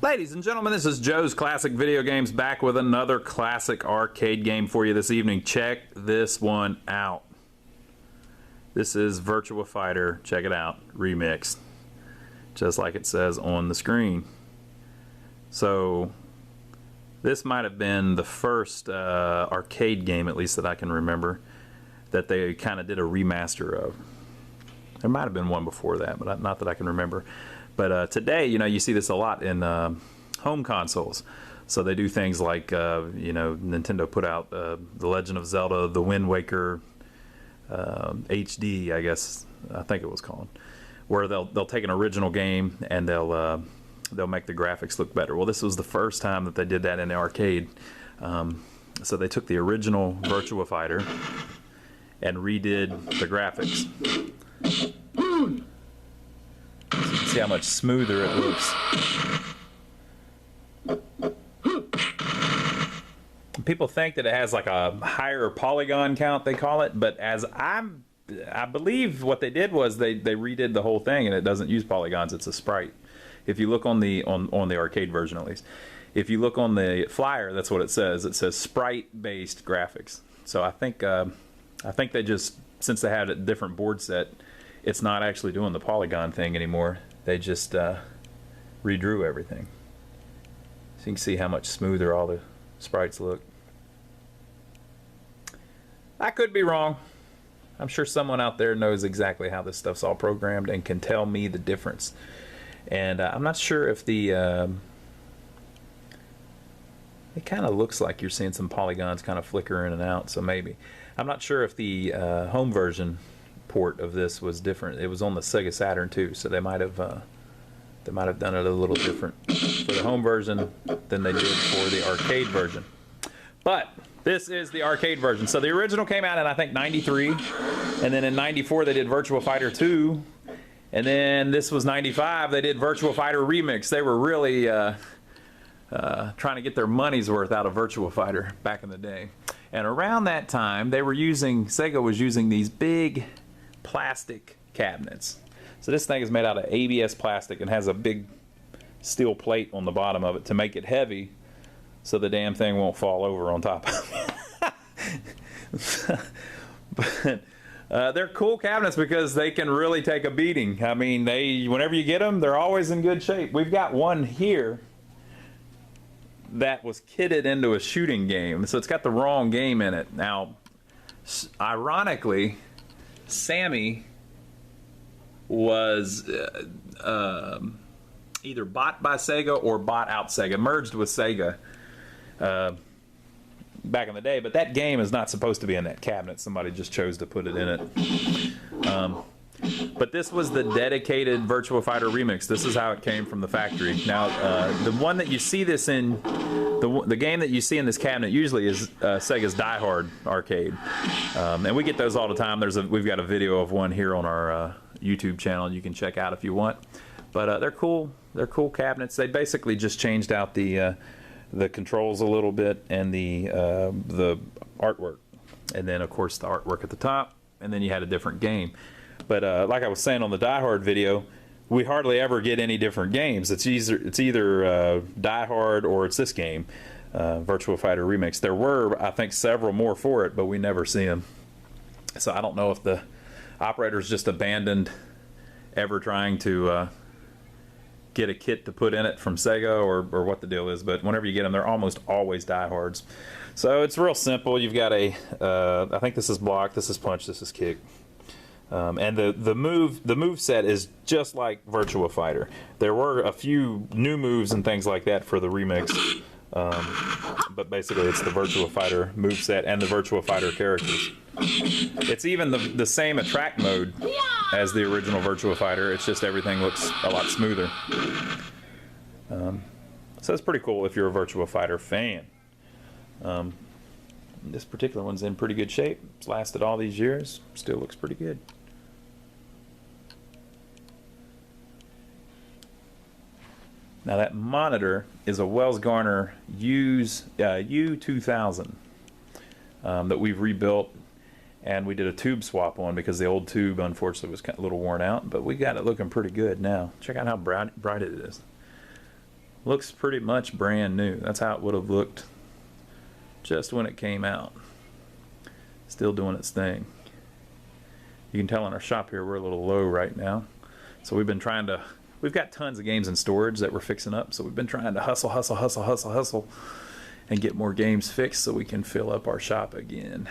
Ladies and gentlemen, this is Joe's Classic Video Games back with another classic arcade game for you this evening. Check this one out. This is Virtua Fighter, check it out, remixed. Just like it says on the screen. So, this might have been the first arcade game, at least that I can remember, that they kind of did a remaster of. There might have been one before that, but not that I can remember. But today, you know, you see this a lot in home consoles. So they do things like, you know, Nintendo put out The Legend of Zelda, The Wind Waker HD, I think it was called, where they'll take an original game and they'll make the graphics look better. Well, this was the first time that they did that in the arcade. So they took the original Virtua Fighter and redid the graphics. See how much smoother it looks. People think that it has like a higher polygon count, they call it, but as I believe what they did was they redid the whole thing, and it doesn't use polygons, it's a sprite. If you look on the arcade version, at least. If you look on the flyer, that's what it says. It says sprite-based graphics. So I think they just, since they had a different board set, it's not actually doing the polygon thing anymore. They just redrew everything. So you can see how much smoother all the sprites look. I could be wrong. I'm sure someone out there knows exactly how this stuff's all programmed and can tell me the difference. And I'm not sure if the... it kind of looks like you're seeing some polygons kind of flicker in and out, so maybe. I'm not sure if the home version port of this was different. It was on the Sega Saturn too, so they might have done it a little different for the home version than they did for the arcade version. But this is the arcade version. So the original came out in, I think, 93, and then in 94 they did Virtua Fighter 2, and then this was 95, they did Virtua Fighter Remix. They were really trying to get their money's worth out of Virtua Fighter back in the day. And around that time, Sega was using these big plastic cabinets. So this thing is made out of ABS plastic and has a big steel plate on the bottom of it to make it heavy so the damn thing won't fall over on top of it. But they're cool cabinets because they can really take a beating. I mean, whenever you get them, they're always in good shape. We've got one here that was kitted into a shooting game, so it's got the wrong game in it. Now, ironically, Sammy was either bought by Sega or bought out Sega, merged with Sega back in the day, but that game is not supposed to be in that cabinet. Somebody just chose to put it in it. But this was the dedicated Virtua Fighter Remix. This is how it came from the factory. Now, the one that you see this in, the game that you see in this cabinet usually is Sega's Die Hard arcade. And we get those all the time. We've got a video of one here on our YouTube channel you can check out if you want. But they're cool. They're cool cabinets. They basically just changed out the controls a little bit and the artwork. And then, of course, the artwork at the top. And then you had a different game. But like I was saying on the Die Hard video, we hardly ever get any different games. It's either Die Hard or it's this game, Virtua Fighter Remix. There were, I think, several more for it, but we never see them. So I don't know if the operators just abandoned ever trying to get a kit to put in it from Sega or what the deal is. But whenever you get them, they're almost always Die Hards. So it's real simple. You've got I think this is block, this is punch, this is kick. And the move set is just like Virtua Fighter. There were a few new moves and things like that for the remix, but basically it's the Virtua Fighter move set and the Virtua Fighter characters. It's even the same attract mode as the original Virtua Fighter. It's just everything looks a lot smoother. So it's pretty cool if you're a Virtua Fighter fan. This particular one's in pretty good shape. It's lasted all these years. Still looks pretty good. Now that monitor is a Wells Garner U2000 that we've rebuilt, and we did a tube swap on because the old tube unfortunately was a little worn out, but we got it looking pretty good now. Check out how bright it is. Looks pretty much brand new. That's how it would have looked just when it came out. Still doing its thing. You can tell in our shop here we're a little low right now. So we've been trying to, we've got tons of games in storage that we're fixing up. So we've been trying to hustle and get more games fixed so we can fill up our shop again.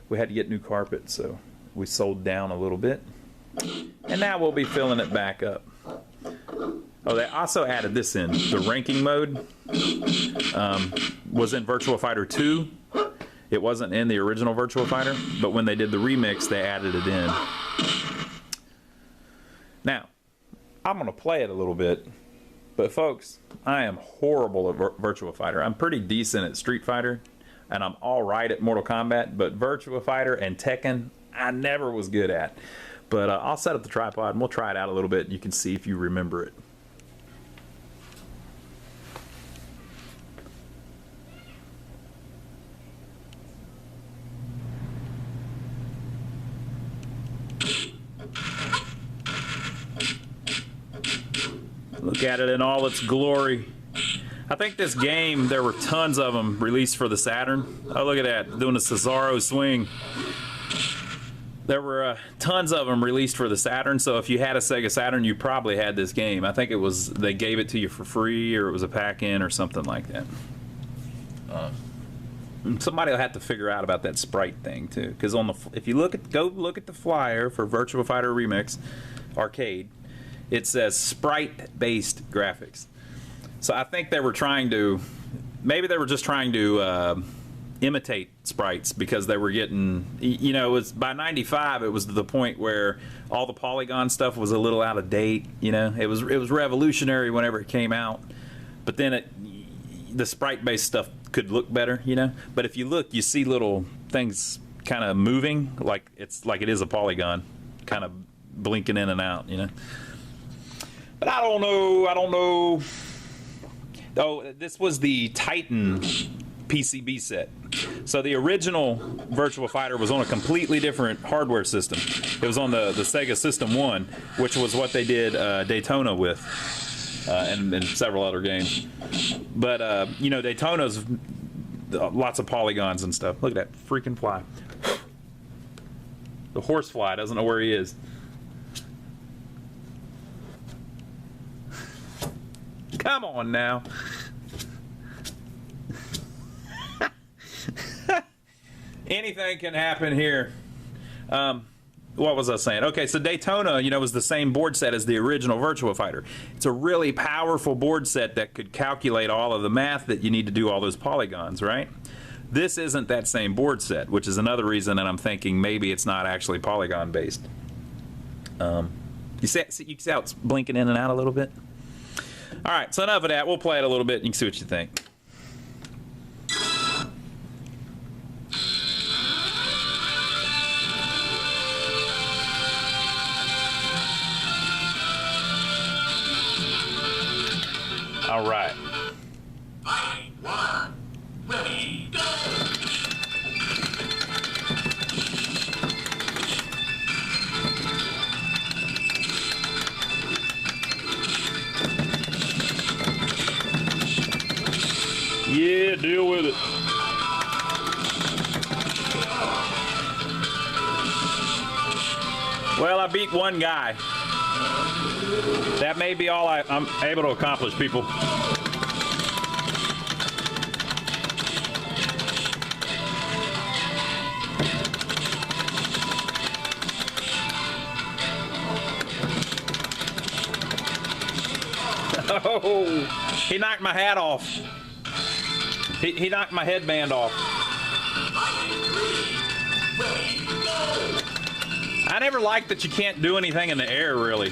We had to get new carpet, so we sold down a little bit. And now we'll be filling it back up. Oh, they also added this in. The ranking mode was in Virtua Fighter 2. It wasn't in the original Virtua Fighter, but when they did the remix, they added it in. Now, I'm going to play it a little bit, but folks, I am horrible at Virtua Fighter. I'm pretty decent at Street Fighter, and I'm all right at Mortal Kombat, but Virtua Fighter and Tekken, I never was good at. But I'll set up the tripod, and we'll try it out a little bit, and you can see if you remember it. Look at it in all its glory. I think this game, there were tons of them released for the Saturn. Oh, look at that, doing a Cesaro swing. There were tons of them released for the Saturn, so if you had a Sega Saturn, you probably had this game. I think it was, they gave it to you for free, or it was a pack-in or something like that. Somebody will have to figure out about that sprite thing too, because on the, if you look at, go look at the flyer for Virtua Fighter Remix Arcade, it says sprite-based graphics. So I think they were trying to, maybe they were just trying to imitate sprites, because they were getting, you know, it was by 95, it was to the point where all the polygon stuff was a little out of date. You know, it was revolutionary whenever it came out, but then the sprite-based stuff could look better, you know. But if you look, you see little things kind of moving, like it's like it is a polygon, kind of blinking in and out, you know. But I don't know. Oh, this was the Titan PCB set. So the original Virtua Fighter was on a completely different hardware system. It was on the Sega System 1, which was what they did Daytona with, and several other games. But, you know, Daytona's lots of polygons and stuff. Look at that freaking fly. The horsefly doesn't know where he is. Come on now. Anything can happen here. What was I saying? Okay, so Daytona, you know, was the same board set as the original Virtua Fighter. It's a really powerful board set that could calculate all of the math that you need to do all those polygons, right? This isn't that same board set, which is another reason that I'm thinking maybe it's not actually polygon based. You see how it's blinking in and out a little bit? All right, so enough of that. We'll play it a little bit and you can see what you think. All right. Fight one. Ready, go. Yeah, deal with it. Well, I beat one guy. That may be all I'm able to accomplish, people. Oh, he knocked my hat off. He knocked my headband off. I never liked that you can't do anything in the air, really.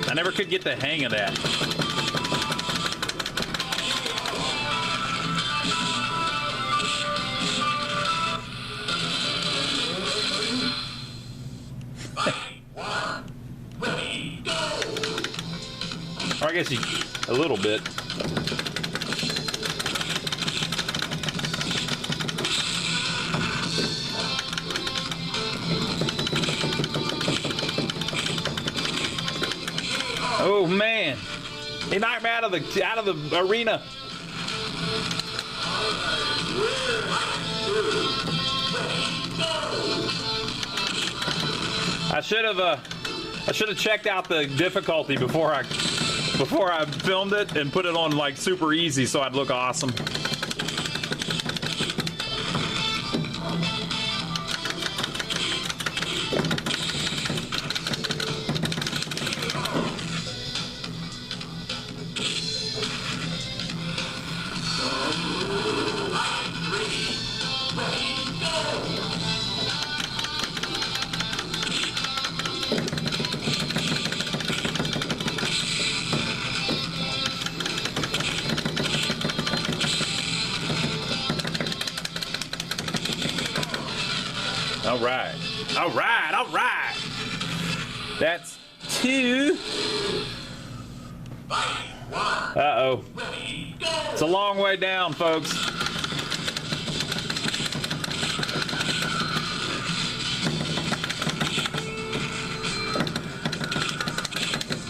I never could get the hang of that. Or I guess you, a little bit. Oh man, he knocked me out of the arena. I should have checked out the difficulty before I filmed it and put it on like super easy so I'd look awesome. All right. That's 2. Uh-oh. It's a long way down, folks.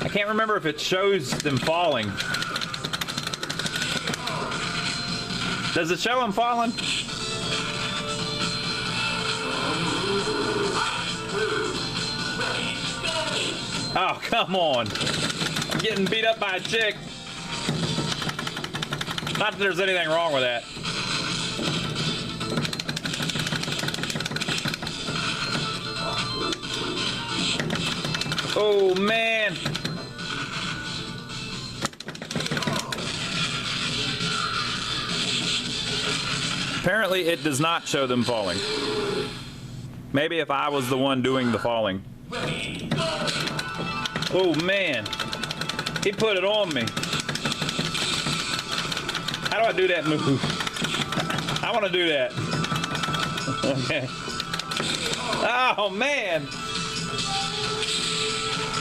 I can't remember if it shows them falling. Does it show them falling? Oh, come on. I'm getting beat up by a chick. Not that there's anything wrong with that. Oh, man. Apparently, it does not show them falling. Maybe if I was the one doing the falling. Oh man, he put it on me. How do I do that move? I want to do that. Okay. Oh man.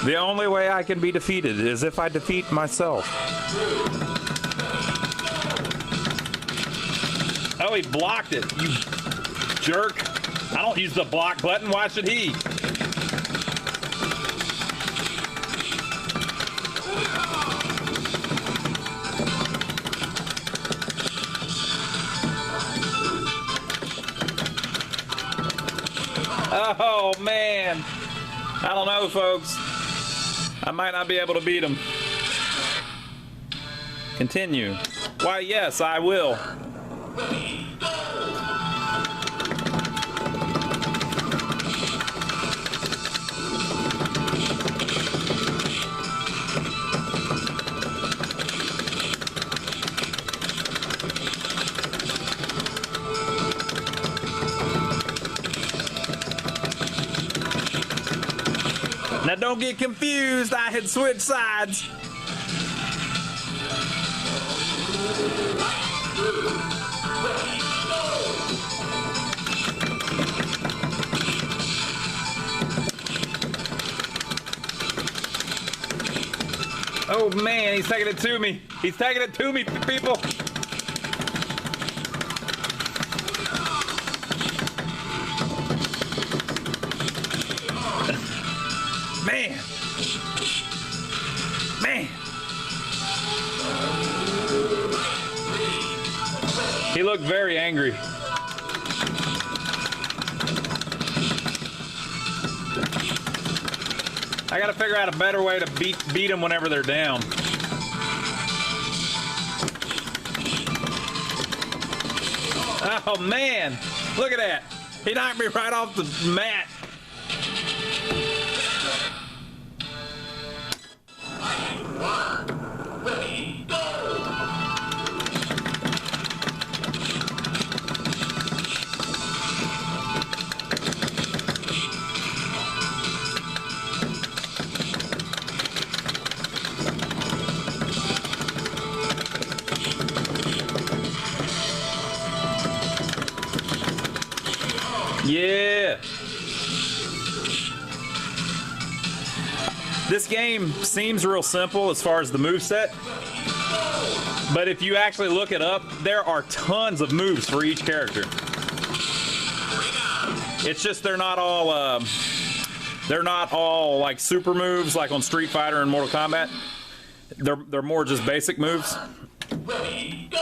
The only way I can be defeated is if I defeat myself. Oh, he blocked it, you jerk. I don't use the block button, why should he? Oh, man. I don't know, folks. I might not be able to beat him. Continue. Why, yes, I will. Now don't get confused, I had switched sides. Oh man, he's taking it to me. He's taking it to me, people. Man. Man. He looked very angry. I gotta figure out a better way to beat them whenever they're down. Oh man, look at that. He knocked me right off the mat. Yeah. This game seems real simple as far as the moveset, but if you actually look it up, there are tons of moves for each character. It's just they're not all They're not all like super moves like on Street Fighter and Mortal Kombat. They're more just basic moves. Ready, go!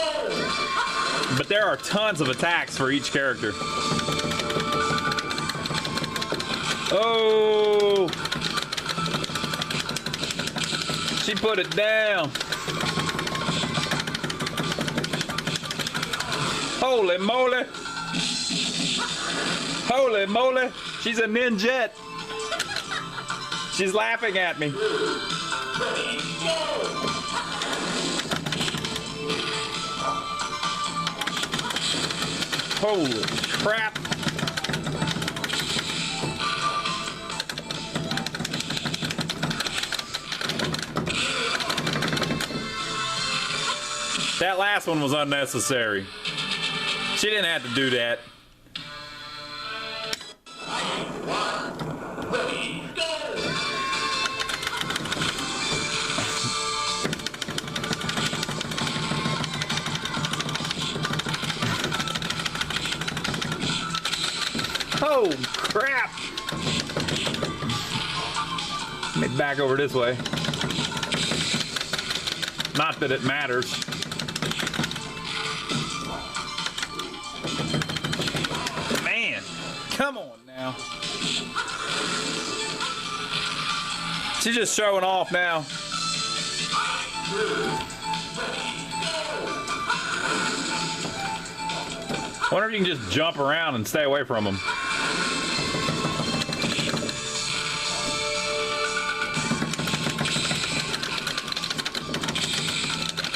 But there are tons of attacks for each character. Oh! She put it down. Holy moly! Holy moly! She's a ninjet. She's laughing at me. Ready, go! Holy crap. That last one was unnecessary. She didn't have to do that. Ready, go! Oh, crap. Let me back over this way. Not that it matters. Man, come on now. She's just showing off now. Wonder if you can just jump around and stay away from them.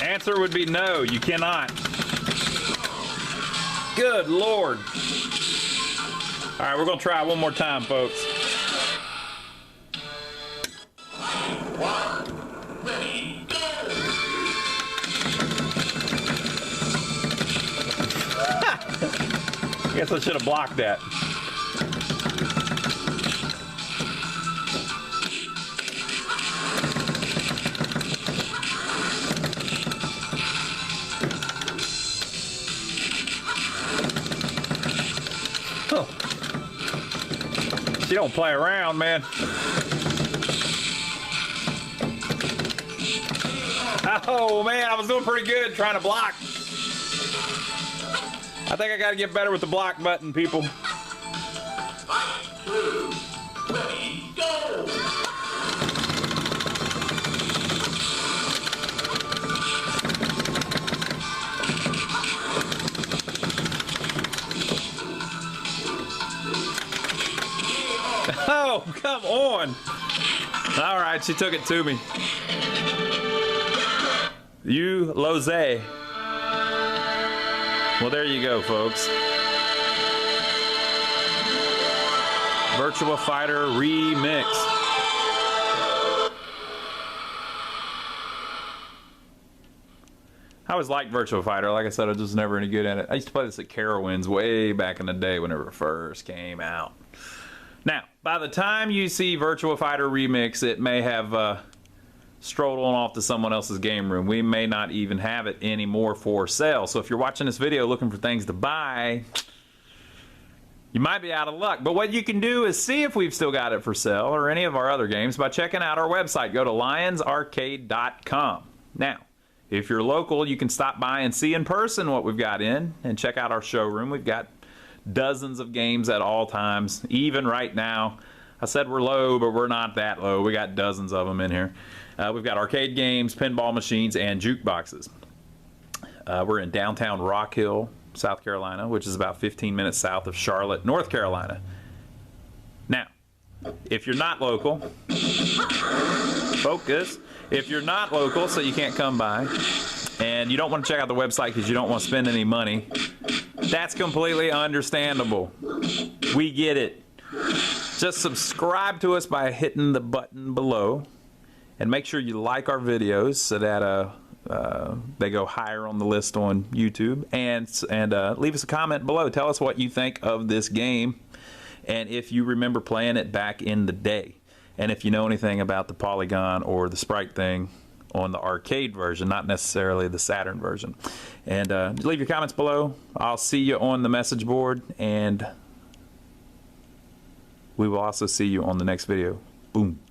Answer would be no, you cannot. Good Lord. All right, we're gonna try one more time, folks. Ready, go! Guess I should have blocked that. Oh. She don't play around, man. Oh man, I was doing pretty good trying to block. I think I gotta get better with the block button, people. Ready, go! Oh, come on. All right, she took it to me. You, Lose. Well, there you go, folks. Virtua Fighter Remix. I always liked Virtua Fighter. Like I said, I was just never any good at it. I used to play this at Carowinds way back in the day whenever it first came out. Now, by the time you see Virtua Fighter Remix, it may have strolled on off to someone else's game room. We may not even have it anymore for sale. So if you're watching this video looking for things to buy, you might be out of luck. But what you can do is see if we've still got it for sale or any of our other games by checking out our website. Go to lionsarcade.com. Now, if you're local, you can stop by and see in person what we've got in and check out our showroom. We've got dozens of games at all times. Even right now, I said we're low, but we're not that low. We got dozens of them in here. We've got arcade games, pinball machines, and jukeboxes. We're in downtown Rock Hill, South Carolina, which is about 15 minutes south of Charlotte, North Carolina. Now, if you're not local, focus. If you're not local, so you can't come by, and you don't want to check out the website because you don't want to spend any money, that's completely understandable. We get it. Just subscribe to us by hitting the button below. And make sure you like our videos so that they go higher on the list on YouTube. And leave us a comment below. Tell us what you think of this game. And if you remember playing it back in the day. And if you know anything about the polygon or the sprite thing on the arcade version, not necessarily the Saturn version. And leave your comments below. I'll see you on the message board. And We will also see you on the next video. Boom.